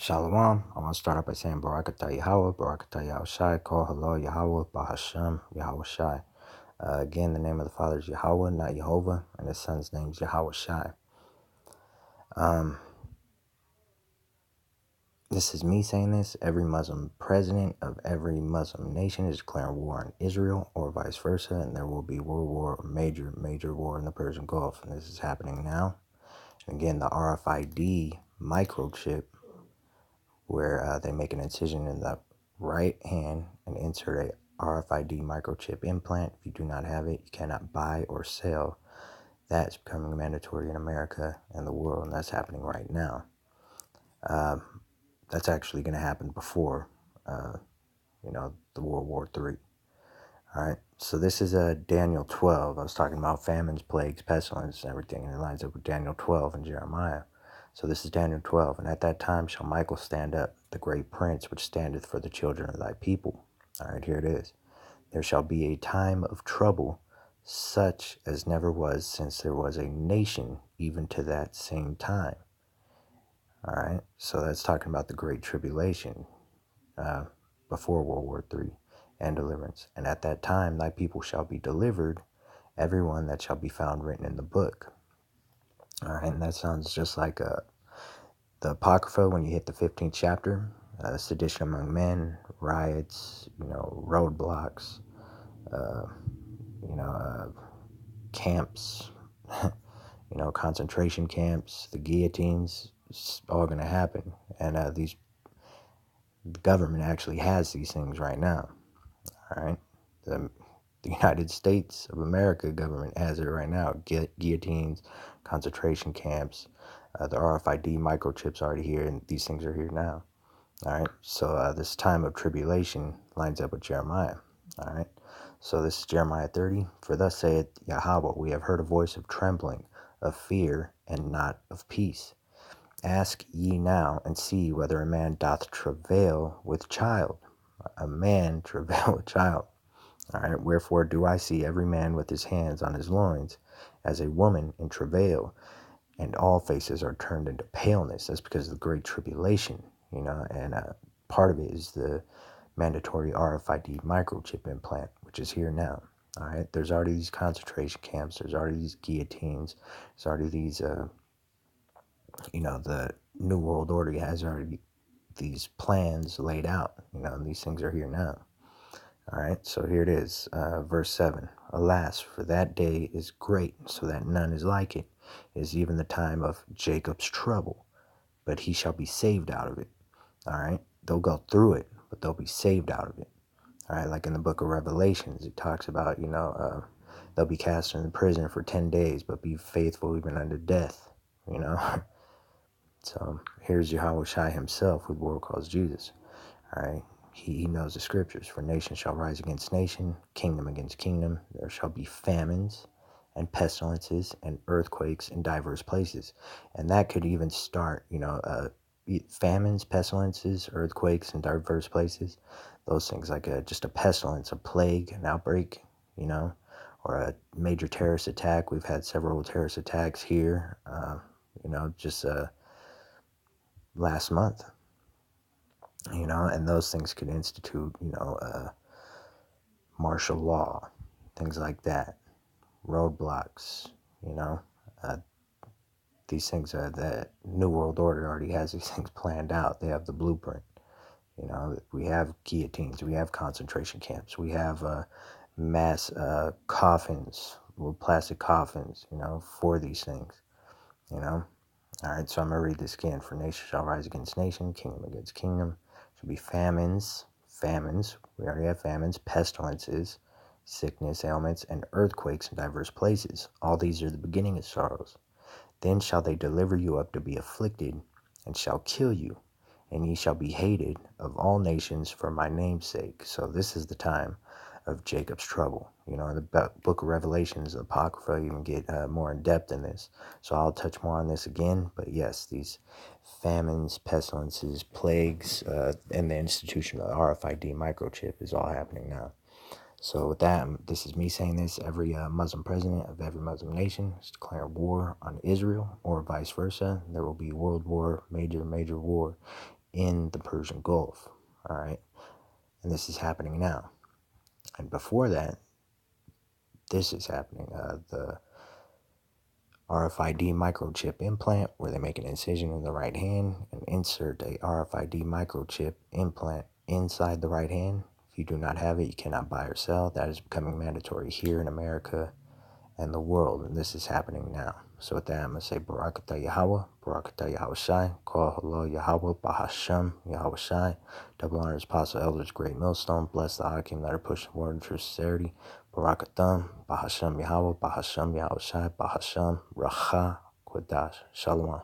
Shalom. I want to start out by saying Barakatah Yahweh, Barakatah Yahweh Shai, Kol Halo Yahweh, Bahashem, Yahweh Shai. Again, the name of the Father is Yahweh, not Jehovah, and the Son's name is Yahweh Shai. This is me saying this. Every Muslim president of every Muslim nation is declaring war on Israel, or vice versa, and there will be world war, or major war in the Persian Gulf, and this is happening now. And again, the RFID microchip, where they make an incision in the right hand and insert a RFID microchip implant. If you do not have it, you cannot buy or sell. That's becoming mandatory in America and the world, and that's happening right now. That's actually going to happen before, the World War III. All right, so this is Daniel 12. I was talking about famines, plagues, pestilence, and everything, and it lines up with Daniel 12 and Jeremiah. So this is Daniel 12. And at that time shall Michael stand up, the great prince, which standeth for the children of thy people. All right, here it is. There shall be a time of trouble, such as never was since there was a nation, even to that same time. All right, so that's talking about the Great Tribulation before World War III and deliverance. And at that time thy people shall be delivered, everyone that shall be found written in the book. All right, and that sounds just like the Apocrypha when you hit the 15th chapter. Sedition among men, riots, roadblocks, camps, concentration camps, the guillotines. It's all going to happen. And the government actually has these things right now. All right, the United States of America government has it right now. Guillotines, concentration camps, the RFID microchips already here, and these things are here now. All right, so this time of tribulation lines up with Jeremiah. All right, so this is Jeremiah 30. For thus saith Yahweh, we have heard a voice of trembling, of fear, and not of peace. Ask ye now, and see whether a man doth travail with child. A man travail with child. All right, wherefore do I see every man with his hands on his loins, as a woman in travail, and all faces are turned into paleness. That's because of the great tribulation, and part of it is the mandatory RFID microchip implant, which is here now. All right, there's already these concentration camps, there's already these guillotines, there's already these, the New World Order has already these plans laid out, and these things are here now. All right, so here it is, verse 7. Alas, for that day is great, so that none is like it. It is even the time of Jacob's trouble, but he shall be saved out of it. All right, they'll go through it, but they'll be saved out of it. All right, like in the book of Revelations, it talks about, they'll be cast into prison for 10 days, but be faithful even unto death, So here's Yahweh Shai himself, who the world calls Jesus. All right. He knows the scriptures. For nation shall rise against nation, kingdom against kingdom. There shall be famines and pestilences and earthquakes in diverse places. And that could even start, famines, pestilences, earthquakes in diverse places. Those things like just a pestilence, a plague, an outbreak, or a major terrorist attack. We've had several terrorist attacks here, just last month. And those things could institute, martial law, things like that, roadblocks, these things are the New World Order already has these things planned out. They have the blueprint. We have guillotines, we have concentration camps, we have mass coffins, little plastic coffins, for these things, All right, so I'm going to read this again. For nation shall rise against nation, kingdom against kingdom. Shall be famines. We already have famines, pestilences, sickness, ailments, and earthquakes in diverse places. All these are the beginning of sorrows. Then shall they deliver you up to be afflicted, and shall kill you, and ye shall be hated of all nations for my name's sake. So this is the time of Jacob's trouble. In the book of Revelations, the Apocrypha even get more in depth in this. So I'll touch more on this again. But yes, these famines, pestilences, plagues, and the institution of the RFID microchip is all happening now. So with that, this is me saying this. Every Muslim president of every Muslim nation is declaring war on Israel, or vice versa. There will be world war, major war in the Persian Gulf. All right. And this is happening now. And before that, this is happening. The RFID microchip implant, where they make an incision in the right hand and insert a RFID microchip implant inside the right hand. If you do not have it, you cannot buy or sell. That is becoming mandatory here in America and the world, and this is happening now. So with that, I'm going to say Barakatah Yahweh, Barakatah Yahweh Shai, Kol Halo Yahweh, Bahasham Yahweh Shai. Double honors, Apostle Elders, Great Millstone. Bless the Hakim that are pushing forward in true sincerity. Barakatam, Bahasham Yahweh, Bahasham Yahweh Shai, Bahasham Racha Kodash. Shalom.